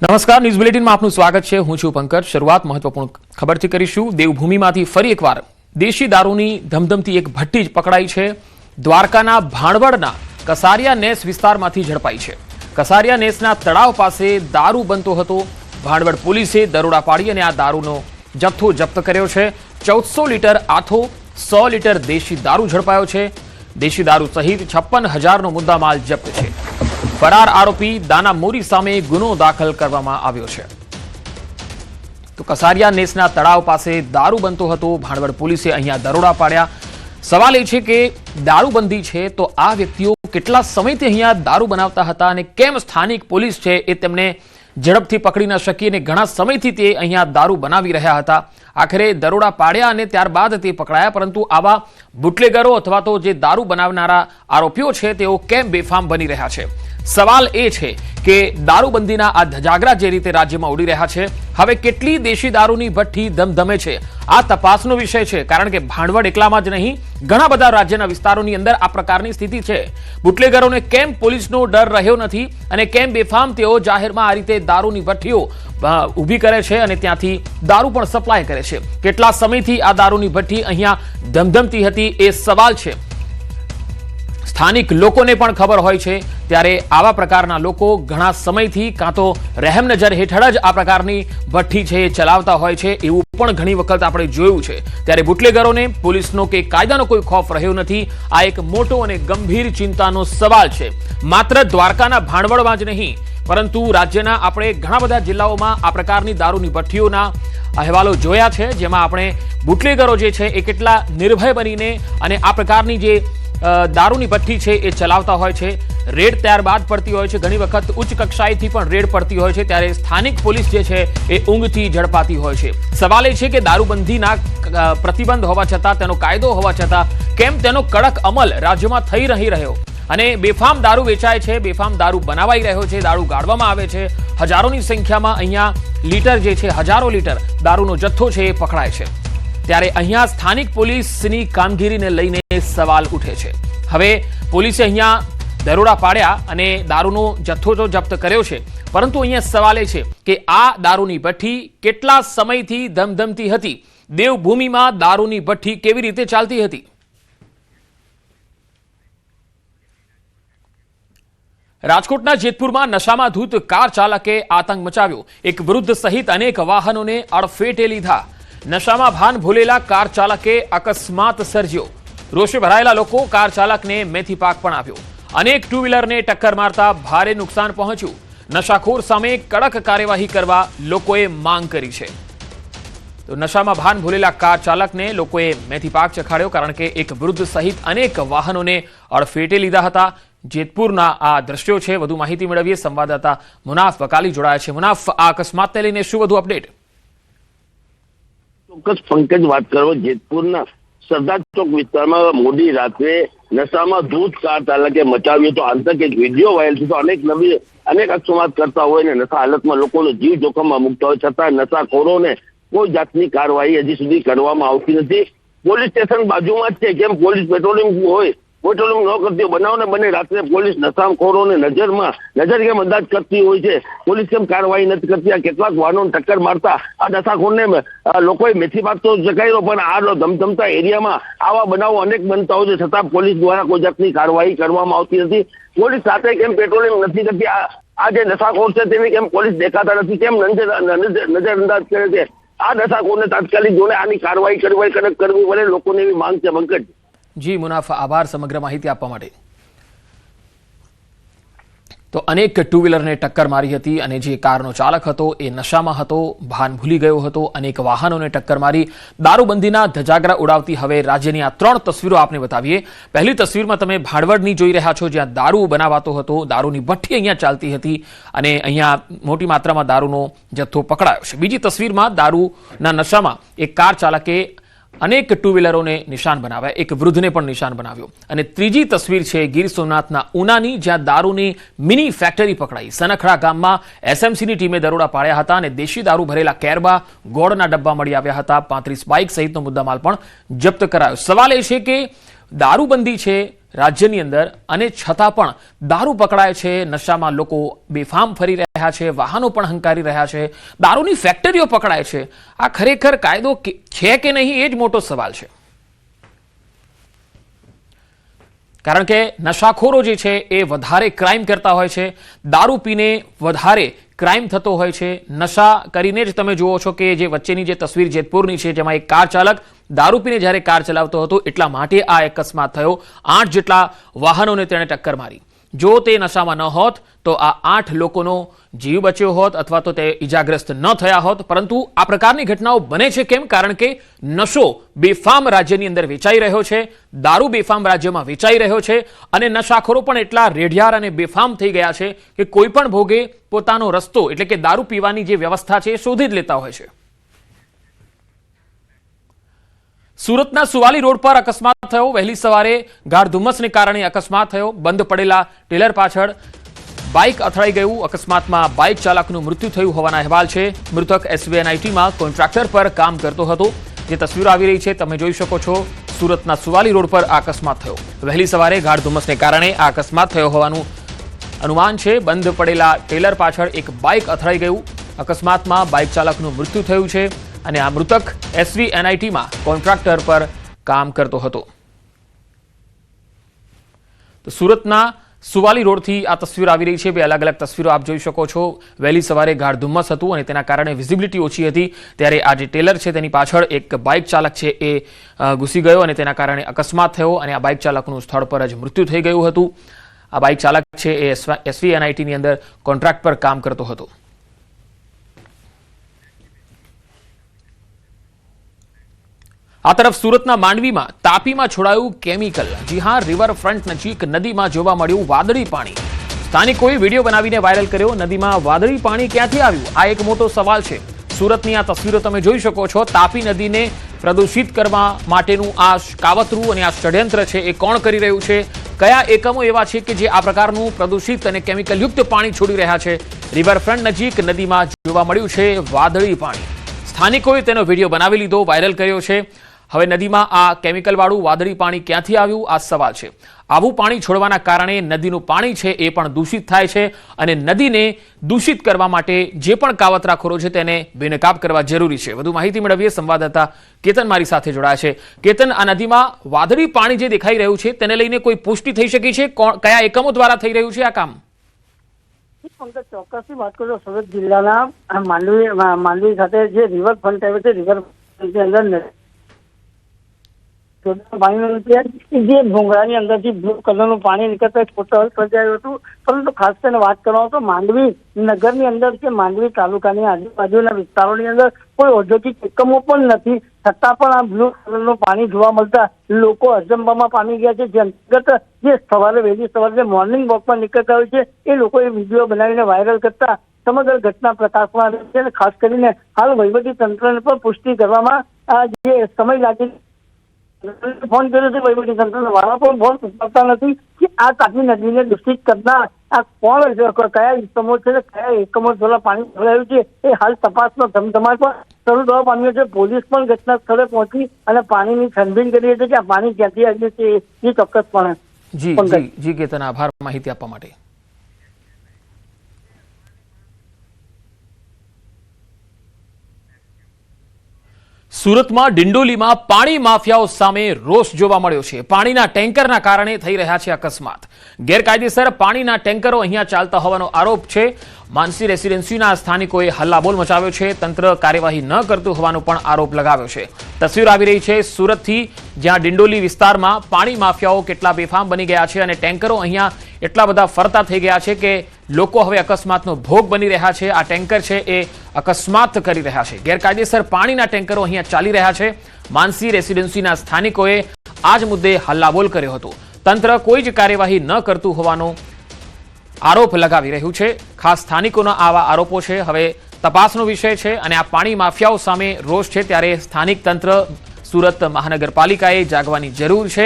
નમસ્કાર, ન્યૂઝ બુલેટિનમાં આપનું સ્વાગત છે। હું છું પંકજ। શરૂઆત મહત્વપૂર્ણ ખબરથી કરીશું। દેવભૂમિમાંથી ફરી એકવાર દેશી દારૂની ધમધમતી એક ભઠ્ઠી પકડાઈ છે। દ્વારકાના ભાણવડના કસારિયા નેસ વિસ્તારમાંથી ઝડપાઈ છે। કસારિયા નેસના તળાવ પાસે દારૂ બનતો હતો। ભાણવડ પોલીસે દરોડા પાડી અને આ દારૂનો જથ્થો જપ્ત કર્યો છે। 1400 લીટર આથો, 100 લીટર દેશી દારૂ ઝડપાયો છે। દેશી દારૂ સહિત 56,000નો મુદ્દામાલ જપ્ત છે। फरार आरोपी दाना मोरी सामे गुनो दाखल करवामां आव्यो छे। तो कसारिया नेसना तळाव पासे दारू बनतो हतो। भाणवड पोलीसे अहींया दरोड़ा पाड्या। सवाल ए छे के दारूबंधी छे तो आ व्यक्तिओ केटला समयथी अहींया दारू बनावता हता अने केम स्थानिक पोलीस छे ए तेमने झड़पथी पकड़ी न शकी अने घणा समयथी ते अहींया दारू बनावी रह्या हता। आखरे दरोड़ा पाड्या अने त्यारबाद ते पकड़ाया, परंतु आवा बुटलेगरो अथवा तो जे दारू बनावनारा आरोपीओ छे तेओ केम बेफाम बनी रह्या छे। सवाल ए छे के दारूबंधीना आ धजागरा जे रीते राज्यमां उडी रह्या छे, हवे केटली देशी दारूनी भट्ठी धमधमे छे आ तपासनो विषय छे। कारण के भाणवड एकलामां ज नहीं, घणा बधा राज्यना विस्तारोनी अंदर आ प्रकारनी स्थिति छे। बुटलेगरोने केम पोलीसनो डर रह्यो नथी अने केम बेफाम तेओ जाहेरमां आ रीते दारूनी भट्ठीओ ઊભી કરે છે અને ત્યાંથી દારૂ પણ સપ્લાય કરે છે। કેટલા સમયથી આ દારૂની ભઠ્ઠી અહીંયા ધમધમતી હતી એ સવાલ છે। સ્થાનિક લોકોને પણ ખબર હોય છે, ત્યારે આવા પ્રકારના લોકો ઘણા સમયથી કાં તો રહેમ નજર હેઠળ જ આ પ્રકારની ભઠ્ઠી છે એ ચલાવતા હોય છે, એવું પણ ઘણી વખત આપણે જોયું છે। ત્યારે બુટલેગરોને પોલીસનો કે કાયદાનો કોઈ ખોફ રહ્યો નથી। આ એક મોટો અને ગંભીર ચિંતાનો સવાલ છે। માત્ર દ્વારકાના ભાણવડમાં જ નહીં, પરંતુ રાજ્યના આપણે ઘણા બધા જિલ્લાઓમાં આ પ્રકારની દારૂની ભઠ્ઠીઓના અહેવાલો જોયા છે, જેમાં આપણે બુટલેગરો જે છે એ કેટલા નિર્ભય બનીને અને આ પ્રકારની જે દારૂની ભઠ્ઠી છે એ ચલાવતા હોય છે। રેડ ત્યારબાદ પડતી હોય છે, ઘણી વખત ઉચ્ચ કક્ષાએથી પણ રેડ પડતી હોય છે, ત્યારે સ્થાનિક પોલીસ જે છે એ ઊંઘથી ઝડપાતી હોય છે। સવાલ એ છે કે દારૂબંધીના પ્રતિબંધ હોવા છતાં, તેનો કાયદો હોવા છતાં કેમ તેનો કડક અમલ રાજ્યમાં થઈ નહીં રહ્યો અને બેફામ દારૂ વેચાય છે, બેફામ દારૂ બનાવાઈ રહ્યો છે, દારૂ ગાળવામાં આવે છે। હજારોની સંખ્યામાં અહીંયા લીટર જે છે, હજારો લીટર દારૂનો જથ્થો છે એ પકડાય છે। ત્યારે અહીંયા સ્થાનિક પોલીસની કામગીરીને લઈને સવાલ ઉઠે છે। હવે પોલીસે અહીંયા દરોડા પાડ્યા અને દારૂનો જથ્થો તો જપ્ત કર્યો છે, પરંતુ અહીંયા સવાલ એ છે કે આ દારૂની ભઠ્ઠી કેટલા સમયથી ધમધમતી હતી? દેવભૂમિમાં દારૂની ભઠ્ઠી કેવી રીતે ચાલતી હતી? રાજકોટના જેતપુરમાં નશામાં ધૂત કાર ચાલકે આતંક મચાવ્યો। એક વૃદ્ધ સહિત અનેક વાહનોને અડફેટે લીધા। નશામાં ભાન ભૂલેલા કાર ચાલકે અકસ્માત સર્જ્યો। રોષે ભરાયેલા લોકો કાર ચાલકને મેથી પાક પણ આપ્યો। અનેક ટુ વ્હીલરને ટક્કર મારતા ભારે નુકસાન પહોંચ્યું। નશાખોર સામે કડક કાર્યવાહી કરવા લોકોએ માંગ કરી છે। તો નશામાં ભાન ભૂલેલા કાર ચાલકને લોકોએ મેથી પાક ચખાડ્યો, કારણ કે એક વૃદ્ધ સહિત અનેક વાહનોને અડફેટે લીધા હતા। જેતપુરના આ દ્રશ્યો છે। વધુ માહિતી મેળવીએ, સંવાદદાતા મુનાફ બકાલી જોડાયા છે। મુનાફ, આ અકસ્માતને લઈને શું વધુ અપડેટ? ચોક્કસ પંકજ, વાત કરો જેતપુરના સરદાર ચોક વિસ્તારમાં મોડી રાત્રે નશામાં ધૂત કાર ચાલકે મચાવ્યો તો આતંક। એક વિડીયો વાયરલ થયો તો અનેક અકસ્માત કરતા હોય ને નશા હાલતમાં લોકોનો જીવ જોખમમાં મૂકતા હોય, છતાં નશાખોરોને કોઈ જાતની કાર્યવાહી હજી સુધી કરવામાં આવતી નથી। પોલીસ સ્ટેશન બાજુમાં જ છે, કેમ પોલીસ પેટ્રોલિંગ હોય, પેટ્રોલિંગ ન કરતી બનાવને બને રાત્રે પોલીસ નશાખોરોને નજર કેમ અંદાજ કરતી હોય છે? પોલીસ કેમ કાર્યવાહી નથી કરતી? આ કેટલાક વાહનોને ટક્કર મારતા આ નશાખોરને લોકોએ મેથી પાક તો ચકાયો, પણ આ ધમધમતા એરિયામાં આવા બનાવો અનેક બનતા હોય છે, છતાં પોલીસ દ્વારા કોઈ જાતની કાર્યવાહી કરવામાં આવતી નથી। પોલીસ સાથે કેમ પેટ્રોલિંગ નથી કરતી? આ જે નશાખોર છે તેની કેમ પોલીસ દેખાતા નથી? કેમ નજર અંદાજ કરે છે? આ નશાખોરને તાત્કાલિક જોડે આની કાર્યવાહી કરવી પડે, લોકોની એવી માંગ છે। પંકજ જી મુનાફ, આભાર સમગ્ર માહિતી આપવા માટે। તો અનેક ટુ વ્હીલરને ટક્કર મારી હતી અને જે કારનો ચાલક હતો એ નશામાં હતો, ભાન ભૂલી ગયો હતો, અનેક વાહનોને ટક્કર મારી દારૂબંધીના ધજાગરા ઉડાવતી હવે રાજ્યની આ 3 તસવીરો આપને બતાવીએ। પહેલી તસવીરમાં તમે ભાણવડની જોઈ રહ્યા છો, જ્યાં દારૂ બનાવાતો હતો, દારૂની ભઠ્ઠી અહીંયા ચાલતી હતી અને અહીંયા મોટી માત્રામાં દારૂનો જથ્થો પકડાયો છે। બીજી તસવીરમાં દારૂના નશામાં એક કાર ચાલકે અનેક ટુ વ્હીલરોને નિશાન બનાવ્યા, એક વૃદ્ધને પણ નિશાન બનાવ્યો। અને ત્રીજી તસવીર છે ગીર સોમનાથના ઉનાની, જ્યાં દારૂની મિની ફેક્ટરી પકડાઈ। સનખડા ગામમાં એસએમસીની ટીમે દરોડા પાડ્યા હતા અને દેશી દારૂ ભરેલા કેરબા, ગોળના ડબ્બા મળી આવ્યા હતા। 35 બાઇક સહિતનો મુદ્દામાલ પણ જપ્ત કરાયો। સવાલ એ છે કે દારૂબંધી છે રાજ્યની અંદર અને છતાં પણ દારૂ પકડાય છે, નશામાં લોકો બેફામ ફરી રહ્યા છે, વાહનો પણ હંકારી રહ્યા છે, દારૂની ફેક્ટરીઓ પકડાય છે. આ ખરેખર કાયદો છે કે નહીં એ જ મોટો સવાલ છે. કારણ કે નશાખોરો જે છે એ વધારે ક્રાઇમ કરતા હોય છે, દારૂ પીને વધારે ક્રાઇમ થતો હોય છે. નશા કરીને જ તમે જુઓ છો કે જે વચ્ચેની જે તસવીર જેતપુરની છે, જેમાં એક કાર ચાલક દારૂ પીને જ્યારે કાર ચલાવતો હતો એટલા માટે આ અકસ્માત થયો. 8 જેટલા વાહનોને તેણે ટક્કર મારી. જો તે નશામાં ન હોત તો આ 8 લોકોનો જીવ બચ્યો હોત અથવા તો તે ઈજાગ્રસ્ત ન થયા હોત. પરંતુ આ પ્રકારની ઘટનાઓ બને છે કેમ? કારણ કે નશો બેફામ રાજ્યની અંદર વેચાઈ રહ્યો છે, દારૂ બેફામ રાજ્યમાં વેચાઈ રહ્યો છે અને નશાખોરો પણ એટલા રેઢિયાર અને બેફામ થઈ ગયા છે કે કોઈ પણ ભોગે પોતાનો રસ્તો એટલે કે દારૂ પીવાની જે વ્યવસ્થા છે એ શોધી જ લેતા હોય છે. સુરતના સુવાલી રોડ પર અકસ્માત થયો. વહેલી સવારે ગાઢ ધુમ્મસને કારણે અકસ્માત થયો. બંધ પડેલા ટેલર પાછળ બાઇક અથડાઈ ગયું. અકસ્માતમાં બાઇક ચાલકનું મૃત્યુ થયું હોવાના અહેવાલ છે. મૃતક એસવીએનઆઈટીમાં કોન્ટ્રાક્ટર પર કામ કરતો હતો. જે તસવીરો આવી રહી છે તમે જોઈ શકો છો. સુરતના સુવાલી રોડ પર આ અકસ્માત થયો. વહેલી સવારે ગાઢ ધુમ્મસને કારણે આ અકસ્માત થયો હોવાનું અનુમાન છે. બંધ પડેલા ટેલર પાછળ એક બાઇક અથડાઈ ગયું. અકસ્માતમાં બાઇક ચાલકનું મૃત્યુ થયું છે અને આ મૃતક એસવીએનઆઈટીમાં કોન્ટ્રાક્ટર પર કામ કરતો હતો. તો સુરતના સુવાલી રોડથી આ તસવીર આવી રહી છે. બે અલગ અલગ તસવીરો આપ જોઈ શકો છો. વહેલી સવારે ગાઢ ધુમ્મસ હતું અને તેના કારણે વિઝિબિલિટી ઓછી હતી. ત્યારે આ જે ટેલર છે તેની પાછળ એક બાઇક ચાલક છે એ ઘૂસી ગયો અને તેના કારણે અકસ્માત થયો અને આ બાઇક ચાલકનું સ્થળ પર જ મૃત્યુ થઈ ગયું હતું. આ બાઇક ચાલક છે એ એસવીએનઆઈટીની અંદર કોન્ટ્રાક્ટ પર કામ કરતો હતો. આ તરફ સુરતના માંડવીમાં તાપીમાં છોડાયું કેમિકલ. જી હા, રિવરફ્રન્ટ નજીક નદીમાં જોવા મળ્યું વાદળી પાણી. સ્થાનિકોએ વિડીયો બનાવીને વાયરલ કર્યો. નદીમાં વાદળી પાણી ક્યાંથી આવ્યું? આ એક મોટો સવાલ છે. સુરતની આ તસવીરો તમે જોઈ શકો છો. તાપી નદીને પ્રદૂષિત કરવા માટેનું આ કાવતરું અને આ ષડયંત્ર છે એ કોણ કરી રહ્યું છે? કયા એકમો એવા છે કે જે આ પ્રકારનું પ્રદૂષિત અને કેમિકલયુક્ત પાણી છોડી રહ્યા છે? રિવરફ્રન્ટ નજીક નદીમાં જોવા મળ્યું છે વાદળી પાણી. સ્થાનિકોએ તેનો વિડીયો બનાવી લીધો, વાયરલ કર્યો છે. હવે નદીમાં આ કેમિકલવાળું વાદળી પાણી ક્યાંથી આવ્યું? આ સવાલ છે. આવું પાણી છોડવાના કારણે નદીનું પાણી છે એ પણ દૂષિત થાય છે અને નદીને દૂષિત કરવા માટે જે પણ કાવતરાખોરો છે તેને બેનકાબ કરવા જરૂરી છે. વધુ માહિતી મેળવીએ. સંવાદદાતા કેતન મારી સાથે જોડાયા છે. કેતન, આ નદીમાં વાદળી પાણી જે દેખાઈ રહ્યું છે તેને લઈને કોઈ પુષ્ટિ થઈ શકી છે? કયા એકમો દ્વારા થઈ રહ્યું છે આ કામ? ચોક્કસથી વાત કરું. સુરત જિલ્લાના માંડવી ખાતે જે રિવરફ્રન્ટ આવ્યો છે, રિવરફ્રન્ટની અંદર જે ભૂંગળાની અંદરથી બ્લુ કલરનું પાણી નીકળતા ફોટો સર્જાયું હતું. પરંતુ ખાસ કરીને વાત કરવામાં તો માંડવી નગરની અંદર કે માંડવી તાલુકાની આજુબાજુના વિસ્તારોની અંદર કોઈ ઔદ્યોગિક એકમો પણ નથી. છતાં પણ આ બ્લુ કલરનું પાણી જોવા મળતા લોકો અચંબામાં પામી ગયા છે. જે અંતર્ગત જે સવારે વહેલી સવારે મોર્નિંગ વોકમાં નીકળતા હોય છે એ લોકોએ વિડીયો બનાવીને વાયરલ કરતા સમગ્ર ઘટના પ્રકાશમાં આવી છે. અને ખાસ કરીને હાલ વહીવટી તંત્રને પણ પુષ્ટિ કરવામાં જે સમય લાગી ફોન કર્યો છે વહીવટી તંત્રના વાળા પણ ફોન ઉપાડતા નથી કે આ તાપી નદીને દૂષિત કરનાર આ કોણ, કયા એકમો છે, કયા એકમો દ્વારા પાણી ભરાયું છે એ હાલ તપાસનો ધમધમાટ પણ શરૂ થવા પામ્યો છે. પોલીસ પણ ઘટના સ્થળે પહોંચી અને પાણીની છાનબીન કરી હતી કે આ પાણી ક્યાંથી આવ્યું છે એ ચોક્કસપણે. જી કેતન, આભાર માહિતી આપવા માટે. સુરતમાં ડિંડોલીમાં પાણી માફિયાઓ સામે રોષ જોવા મળ્યો છે. પાણીના ટેન્કરના કારણે થઈ રહ્યા છે અકસ્માત. ગેરકાયદેસર પાણીના ટેન્કરો અહીંયા ચાલતા હોવાનો આરોપ છે. માનસી રેસિડેન્સીના સ્થાનિકોએ હલ્લાબોલ મચાવ્યો છે. તંત્ર કાર્યવાહી ન કરતું હોવાનો પણ આરોપ લગાવ્યો છે. તસવીર આવી રહી છે સુરતથી, જ્યાં ડિંડોલી વિસ્તારમાં પાણી માફિયાઓ કેટલા બેફામ બની ગયા છે અને ટેન્કરો અહીંયા એટલા બધા ફરતા થઈ ગયા છે કે લોકો હવે અકસ્માતનો ભોગ બની રહ્યા છે. આ ટેન્કર છે એ અકસ્માત કરી રહ્યા છે. ગેરકાયદેસર પાણીના ટેન્કરો અહીંયા ચાલી રહ્યા છે. માનસી રેસિડેન્સીના સ્થાનિકોએ આ જ મુદ્દે હલ્લાબોલ કર્યો હતો. તંત્ર કોઈ જ કાર્યવાહી ન કરતું હોવાનો આરોપ લગાવી રહ્યું છે. ખાસ સ્થાનિકોના આવા આરોપો છે. હવે તપાસનો વિષય છે અને આ પાણી માફિયાઓ સામે રોષ છે ત્યારે સ્થાનિક તંત્ર સુરત મહાનગરપાલિકાએ જાગવાની જરૂર છે.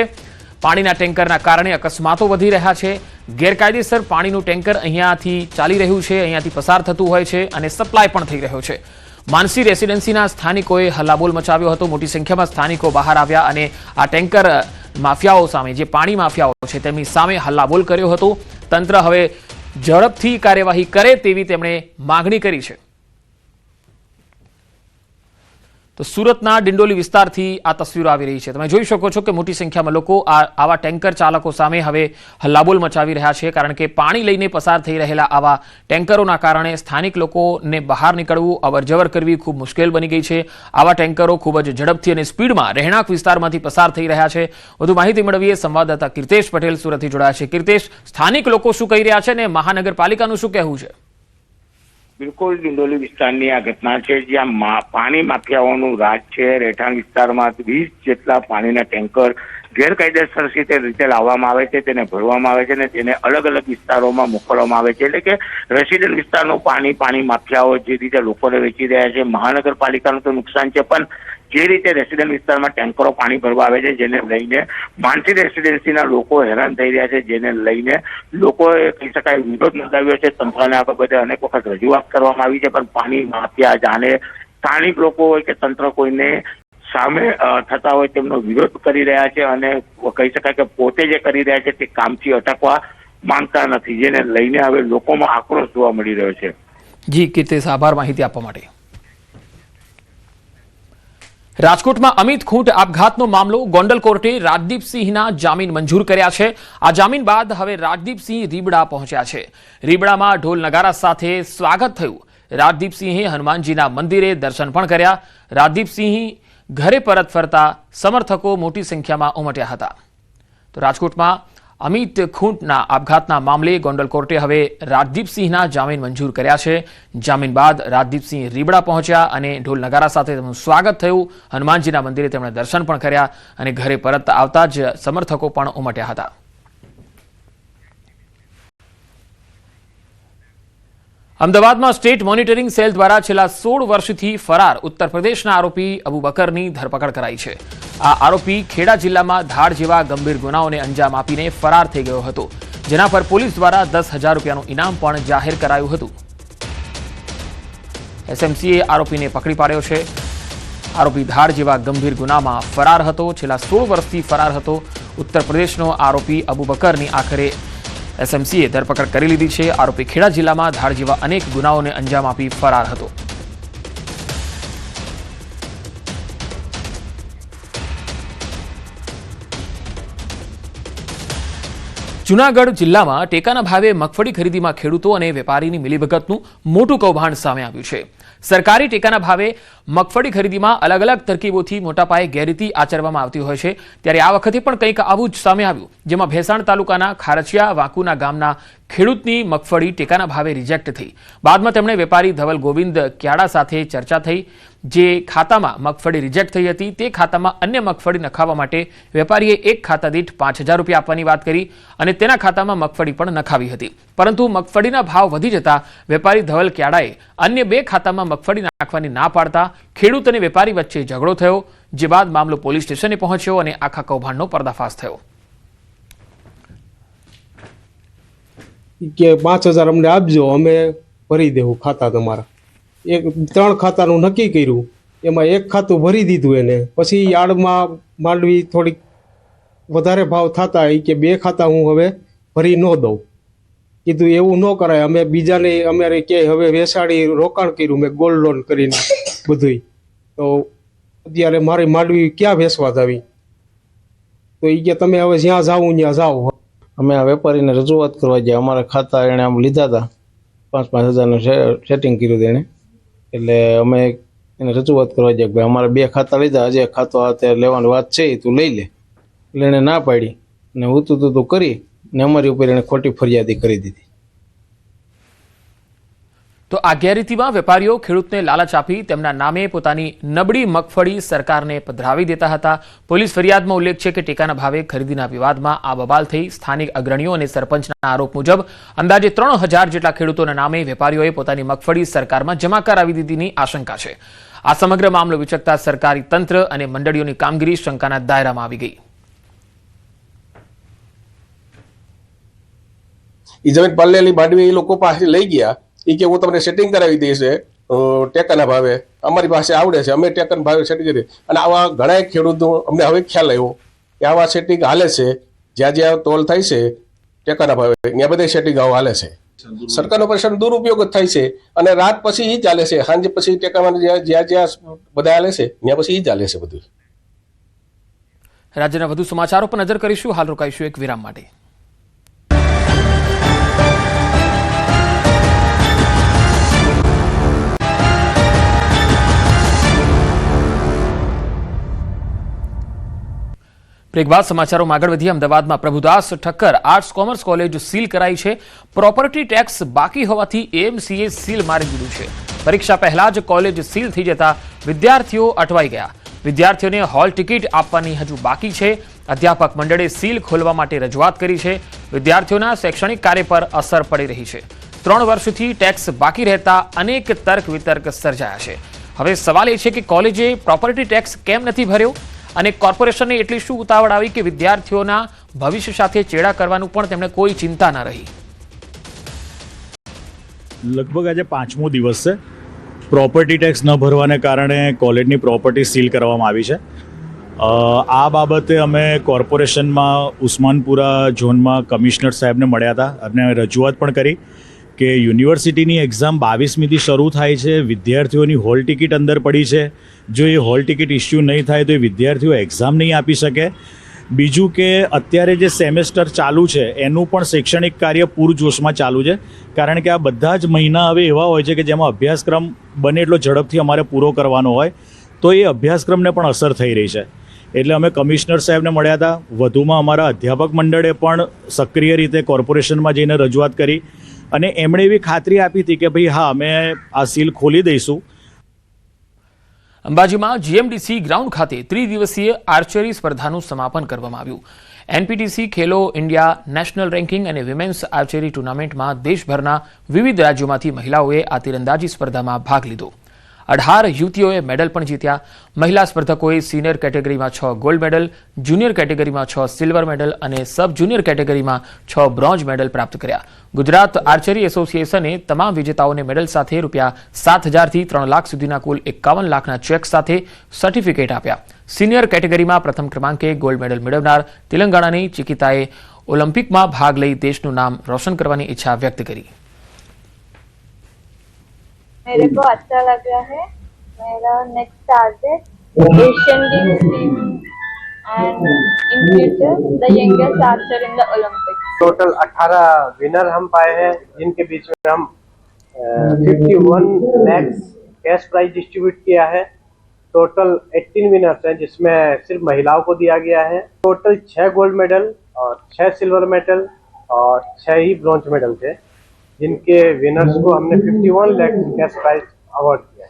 પાણીના ટેન્કરના કારણે અકસ્માતો વધી રહ્યા છે. ગેરકાયદેસર પાણીનું ટેન્કર અહીંયાથી ચાલી રહ્યું છે, અહીંયાથી પસાર થતું હોય છે અને સપ્લાય પણ થઈ રહ્યો છે. માનસી રેસિડેન્સીના સ્થાનિકોએ હલ્લાબોલ મચાવ્યો હતો. મોટી સંખ્યામાં સ્થાનિકો બહાર આવ્યા અને આ ટેન્કર માફિયાઓ સામે, જે પાણી માફિયાઓ છે તેમની સામે હલ્લાબોલ કર્યો હતો. તંત્ર હવે ઝડપથી કાર્યવાહી કરે તેવી તેમણે માગણી કરી છે. તો સુરતના ડિંડોલી વિસ્તારથી આ તસવીરો આવી રહી છે. તમે જોઈ શકો છો કે મોટી સંખ્યામાં લોકો આવા ટેન્કર ચાલકો સામે હવે હલ્લાબોલ મચાવી રહ્યા છે, કારણ કે પાણી લઈને પસાર થઈ રહેલા આવા ટેન્કરોના કારણે સ્થાનિક લોકોને બહાર નીકળવું, અવરજવર કરવી ખૂબ મુશ્કેલ બની ગઈ છે. આવા ટેન્કરો ખૂબ જ ઝડપથી અને સ્પીડમાં રહેણાંક વિસ્તારમાંથી પસાર થઈ રહ્યા છે. વધુ માહિતી મેળવીએ સંવાદદાતા કીર્તેશ પટેલ સુરતથી જોડાયા છે. કીર્તેશ, સ્થાનિક લોકો શું કહી રહ્યા છે અને મહાનગરપાલિકાનું શું કહેવું છે? બિલકુલ, ડિંડોલી વિસ્તારની આ ઘટના છે જ્યાં પાણી માફિયાઓનું રાજ છે. રહેઠાણ વિસ્તારમાં 20 જેટલા પાણીના ટેન્કર ગેરકાયદેસર રીતે લાવવામાં આવે છે, તેને ભરવામાં આવે છે અને તેને અલગ અલગ વિસ્તારોમાં મોકલવામાં આવે છે. એટલે કે રેસિડેન્ટ વિસ્તારનું પાણી માફિયાઓ જે રીતે લોકોને વેચી રહ્યા છે. મહાનગરપાલિકાનું તો નુકસાન છે, પણ જે રીતે રેસિડેન્ટ વિસ્તારમાં ટેન્કરો પાણી ભરવા આવે છે, જેને લઈને માનસી રેસિડેન્સીના લોકો હેરાન થઈ રહ્યા છે, જેને લઈને લોકોએ કહી શકાય વિરોધ નોંધાવ્યો છે. તંત્રને આ બાબતે અનેક વખત રજૂઆત કરવામાં આવી છે, પણ પાણી માફિયા જાણે સ્થાનિક લોકો હોય કે તંત્ર કોઈને સામે થતા હોય તેમનો વિરોધ કરી રહ્યા છે અને કહી શકાય કે પોતે જે કરી રહ્યા છે તે કામથી અટકવા માંગતા નથી, જેને લઈને હવે લોકોમાં આક્રોશ જોવા મળી રહ્યો છે. જી કીર્તેશ, આભાર માહિતી આપવા માટે. રાજકોટમાં અમિત ખૂંટ આપઘાતનો મામલો, ગોંડલ કોર્ટે રાજદીપસિંહના જામીન મંજૂર કર્યા છે. આ જામીન બાદ હવે રાજદીપસિંહ રીબડા પહોંચ્યા છે. રીબડામાં ઢોલ નગારા સાથે સ્વાગત થયું. રાજદીપસિંહે હનુમાનજીના મંદિરે દર્શન પણ કર્યા. રાજદીપસિંહ ઘરે પરત ફરતા સમર્થકો મોટી સંખ્યામાં ઉમટ્યા હતા. તો રાજકોટમાં અમિત ખૂંટના આપઘાતના મામલે ગોંડલ કોર્ટે હવે રાજદીપસિંહના જામીન મંજૂર કર્યા છે. જામીન બાદ રાજદીપસિંહ રીબડા પહોંચ્યા અને ઢોલ નગારા સાથે તેમનું સ્વાગત થયું. હનુમાનજીના મંદિરે તેમણે દર્શન પણ કર્યા અને ઘરે પરત આવતા જ સમર્થકો પણ ઉમટ્યા હતા. અમદાવાદમાં સ્ટેટ મોનિટરિંગ સેલ દ્વારા છેલ્લા 16 વર્ષથી ફરાર ઉત્તર પ્રદેશના આરોપી અબુ બકરની ધરપકડ કરાઈ છે. આ આરોપી ખેડા જિલ્લામાં ધાડ જેવા ગંભીર ગુનાઓને અંજામ આપીને ફરાર થઈ ગયો હતો, જેના પર પોલીસ દ્વારા 10,000 રૂપિયાનું ઇનામ પણ જાહેર કરાયું હતું. એસએમસીએ આરોપીને પકડી પાડ્યો છે. આરોપી ધાડ જેવા ગંભીર ગુનામાં ફરાર હતો, છેલ્લા 16 વર્ષથી ફરાર હતો. ઉત્તર પ્રદેશનો આરોપી અબુ બકરની આખરે એસએમસીએ ધરપકડ કરી લીધી છે. આરોપી ખેડા જિલ્લામાં ધાડ જેવા અનેક ગુનાઓને અંજામ આપી ફરાર હતો. જૂનાગઢ જિલ્લામાં ટેકાના ભાવે મગફળી ખરીદીમાં ખેડૂતો અને વેપારીની મિલીભગતનું મોટું કૌભાંડ સામે આવ્યું છે. સરકારી ટેકાના ભાવે મગફળી ખરીદીમાં અલગ અલગ તરકીબોથી મોટા પાયે ગેરરીતિ આચરવામાં આવતી હોય છે, ત્યારે આ વખતે પણ કંઈક આવું જ સામે આવ્યું, જેમાં ભેસાણ તાલુકાના ખારચિયા વાંકુના ગામના ખેડૂતની મગફળી ટેકાના ભાવે રિજેક્ટ થઈ. બાદમાં તેમણે વેપારી ધવલ ગોવિંદ ક્યાડા સાથે ચર્ચા થઈ. જે ખાતામાં મગફળી રિજેક્ટ થઈ હતી તે ખાતામાં અન્ય મગફળી નખાવવા માટે વેપારીએ એક ખાતા દીઠ 5,000 રૂપિયા આપવાની વાત કરી અને તેના ખાતામાં મગફળી પણ નખાવી હતી. પરંતુ મગફળીના ભાવ વધી જતા વેપારી ધવલ ક્યાડાએ અન્ય 2 ખાતામાં મગફળી નાખવાની ના પાડતા ખેડૂત અને વેપારી વચ્ચે ઝઘડો થયો, જે બાદ મામલો પોલીસ સ્ટેશને પહોંચ્યો અને આખા કૌભાંડનો પર્દાફાશ થયો. કે 5,000 અમને આપજો, અમે ભરી દેવું ખાતા તમારા. 3 ખાતાનું નક્કી કર્યું, એમાં 1 ખાતું ભરી દીધું એને. પછી યાર્ડમાં માંડવી થોડીક વધારે ભાવ થતા એ કે 2 ખાતા હું હવે ભરી ન દઉં. કીધું એવું ન કરાય, અમે બીજાને અમારે કે હવે વેસાડી રોકાણ કર્યું મેં ગોલ્ડ લોન કરીને બધું, તો અત્યારે મારી માંડવી ક્યાં વેચવા જાવી? તો એ કે તમે હવે જ્યાં જાવું ત્યાં જાઓ. અમે આ વેપારીને રજૂઆત કરવા ગયા. અમારા ખાતા એણે આમ લીધા હતા, 5,000-5,000નું સેટિંગ કર્યું હતું એણે. એટલે અમે એને રજૂઆત કરવા ગયા કે ભાઈ અમારે 2 ખાતા લીધા, હજી ખાતો આ લેવાની વાત છે તું લઈ લે. એટલે એને ના પાડી ને તું કરી ને અમારી ઉપર એને ખોટી ફરિયાદી કરી દીધી. તો આ ગેરરીતિમાં વેપારીઓ ખેડૂતને લાલચ આપી તેમના નામે પોતાની નબળી મગફળી સરકારને પધરાવી દેતા હતા. પોલીસ ફરિયાદમાં ઉલ્લેખ છે કે ટેકાના ભાવે ખરીદીના વિવાદમાં આ બબાલ થઈ. સ્થાનિક અગ્રણીઓ અને સરપંચના આરોપ મુજબ અંદાજે 3,000 જેટલા ખેડૂતોના નામે વેપારીઓએ પોતાની મગફળી સરકારમાં જમા કરાવી દીધીની આશંકા છે. આ સમગ્ર મામલો વિચકતા સરકારી તંત્ર અને મંડળીઓની કામગીરી શંકાના દાયરામાં આવી ગઈ. એ જમીન પલ્લેલી માંડવી એ લોકો પાસે લઈ ગયા. એ કે હું તમને સેટિંગ કરાવી દઈશ ટેકાના ભાવે, અમારી પાસે આવડે છે, અમે ટેકાના ભાવે સેટિંગ કરી. અને આવા ઘણા ખેડૂતો અમને હવે ખ્યાલ આવ્યો કે આવા સેટિંગ હાલે છે, જ્યાં જ્યાં તોલ થાય છે ટેકાના ભાવે ત્યાં બધે સેટિંગ આવું હાલે છે. સરકારનો પૈસાનો દુરુપયોગ જ થાય છે અને રાત પછી ઈ જ ચાલે છે. સાંજે પછી ટેકામાં જ્યાં જ્યાં બધા હાલે છે ત્યાં પછી ઈ જ ચાલે છે બધું. રાજ્યના વધુ સમાચારો પર નજર કરીશું. હાલ રોકાઈશું એક વિરામ માટે. બ્રેક બાદ સમાચારોમાં આગળ વધીએ. અમદાવાદમાં Prabhudas Thakkar arts commerce college seal કરાઈ છે. પ્રોપર્ટી ટેક્સ બાકી હોવાથી એએમસીએ સીલ મારી દીધું છે. પરીક્ષા પહેલા જ કોલેજ સીલ થઈ જતા વિદ્યાર્થીઓ અટવાઈ ગયા. વિદ્યાર્થીઓને હોલ ટિકિટ આપવાની હજુ બાકી છે. અધ્યાપક મંડળે સીલ ખોલવા માટે રજૂઆત કરી છે. વિદ્યાર્થીઓના શૈક્ષણિક કાર્ય પર અસર પડી રહી છે. 3 વર્ષથી ટેક્સ બાકી રહેતા અનેક તર્ક વિતર્ક સર્જાયા છે. હવે સવાલ એ છે કે કોલેજે પ્રોપર્ટી ટેક્સ કેમ નથી ભર્યો અને કોર્પોરેશનને એટલી શું ઉતાવળ આવી કે વિદ્યાર્થીઓના ભવિષ્ય સાથે ચેડા કરવાનું પણ તેમને કોઈ ચિંતા ન રહી. લગભગ આજે 5મો દિવસ છે. પ્રોપર્ટી ટેક્સ ન ભરવાને કારણે કોલેજની પ્રોપર્ટી સીલ કરવામાં આવી છે. આ બાબતે અમે કોર્પોરેશનમાં ઉસ્માનપુરા ઝોનમાં કમિશનર સાહેબને મળ્યા હતા અને રજૂઆત પણ કરી કે યુનિવર્સિટીની એક્ઝામ 22મીથી શરૂ થાય છે. વિદ્યાર્થીઓની હોલ ટિકિટ અંદર પડી છે. જો એ હોલ ટિકિટ ઇસ્યુ નહીં થાય તો એ વિદ્યાર્થીઓ એક્ઝામ નહીં આપી શકે. બીજું કે અત્યારે જે સેમેસ્ટર ચાલુ છે એનું પણ શૈક્ષણિક કાર્ય પૂરજોશમાં ચાલુ છે, કારણ કે આ બધા જ મહિના હવે એવા હોય છે કે જેમાં અભ્યાસક્રમ બને એટલો ઝડપથી અમારે પૂરો કરવાનો હોય, તો એ અભ્યાસક્રમને પણ અસર થઈ રહી છે. એટલે અમે કમિશનર સાહેબને મળ્યા હતા. વધુમાં અમારા અધ્યાપક મંડળે પણ સક્રિય રીતે કોર્પોરેશનમાં જઈને રજૂઆત કરી અને એમણે એવી ખાતરી આપી હતી કે ભાઈ હા, અમે આ સીલ ખોલી દઈશું. અંબાજીમાં જીએમડીસી ગ્રાઉન્ડ ખાતે ત્રિદિવસીય આર્ચરી સ્પર્ધાનું સમાપન કરવામાં આવ્યું. એનપીટીસી ખેલો ઇન્ડિયા નેશનલ રેન્કિંગ અને વિમેન્સ આર્ચરી ટુર્નામેન્ટમાં દેશભરના વિવિધ રાજ્યોમાંથી મહિલાઓએ આ તીરંદાજી સ્પર્ધામાં ભાગ લીધો. 18 યુવતીઓએ મેડલ પણ જીત્યા. મહિલા સ્પર્ધકોએ સિનિયર કેટેગરીમાં 6 ગોલ્ડ મેડલ, જુનિયર કેટેગરીમાં 6 સિલ્વર મેડલ અને સબ જુનિયર કેટેગરીમાં 6 બ્રોન્ઝ મેડલ પ્રાપ્ત કર્યા. ગુજરાત આર્ચરી એસોસિએશને તમામ વિજેતાઓને મેડલ સાથે ₹7,000 થી 3 લાખ સુધીના કુલ 51 લાખના ચેક સાથે સર્ટિફિકેટ આપ્યા. સિનિયર કેટેગરીમાં પ્રથમ ક્રમાંકે ગોલ્ડ મેડલ મેળવનાર તેલંગાણાની ચિકિતાએ ઓલિમ્પિકમાં ભાગ લઈ દેશનું નામ રોશન કરવાની ઈચ્છા વ્યક્ત કરી. मेरे को अच्छा लग रहा है. मेरा next target Asian games team and in future the youngest Archer in the Olympics. Total 18 winner हम पाए हैं, जिनके बीच में हम 51 lakhs कैश प्राइज डिस्ट्रीब्यूट किया है. टोटल 18 विनर्स हैं, जिसमें सिर्फ महिलाओं को दिया गया है. टोटल 6 गोल्ड मेडल और 6 सिल्वर मेडल और 6 ही ब्रॉन्ज मेडल थे, जिनके विनर्स को हमने 51 लाख कैश प्राइज अवार्ड किया.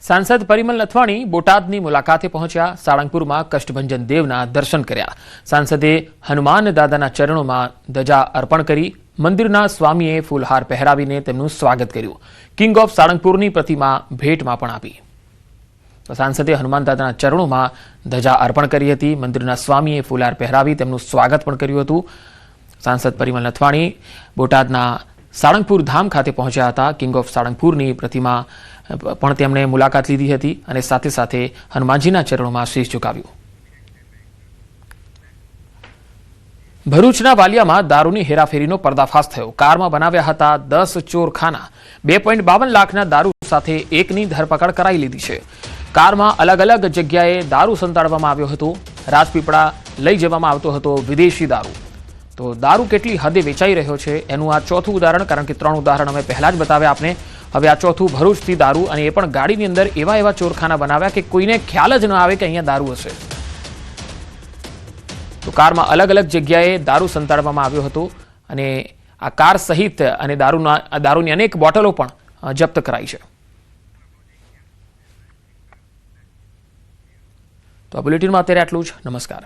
सांसद परिमल नथवाणी बोटादની મુલાકાતે પહોંચ્યા. સાળંગપુરમાં કષ્ટભંજન દેવના દર્શન કર્યા. સાંસદે હનુમાન દાદાના ચરણોમાં ધજા અર્પણ કરી. મંદિરના સ્વામીએ ફૂલહાર પહેરાવીને તેમનું સ્વાગત કર્યું. કિંગ ઓફ સાળંગપુરની પ્રતિમા ભેટમાં પણ આપી. સાંસદે હનુમાન દાદાના ચરણોમાં ધજા અર્પણ કરી હતી. મંદિરના સ્વામીએ ફૂલહાર પહેરાવી તેમનું સ્વાગત પણ કર્યું હતું. સાંસદ પરિમલ નથવાણી બોટાદના સાળંગપુર ધામ ખાતે પહોંચ્યા હતા. કિંગ ઓફ સાળંગપુરની પ્રતિમા પણ તેમણે મુલાકાત લીધી હતી અને સાથે સાથે હનુમાનજીના ચરણોમાં શીશ ઝુકાવ્યું. ભરૂચના વાલિયામાં દારૂની હેરાફેરીનો પર્દાફાશ થયો. કારમાં બનાવ્યા હતા 10 ચોરખાના. 2.52 લાખના દારૂ સાથે એકની ધરપકડ કરાઈ લીધી છે. કારમાં અલગ અલગ જગ્યાએ દારૂ સંતાડવામાં આવ્યો હતો. રાજપીપળા લઈ જવામાં આવતો હતો વિદેશી દારૂ. તો દારૂ કેટલી હદે વેચાઈ રહ્યો છે એનું આ ચોથું ઉદાહરણ, કારણ કે 3 ઉદાહરણ અમે પહેલા જ બતાવ્યા આપને. હવે આ ચોથું ભરૂચથી દારૂ, અને એ પણ ગાડીની અંદર એવા ચોરખાના બનાવ્યા કે કોઈને ખ્યાલ જ ન આવે કે અહીંયા દારૂ હશે. તો કારમાં અલગ અલગ જગ્યાએ દારૂ સંતાડવામાં આવ્યો હતો અને આ કાર સહિત અને દારૂની અનેક બોટલો પણ જપ્ત કરાઈ છે. તો આ બુલેટિનમાં અત્યારે આટલું જ. નમસ્કાર.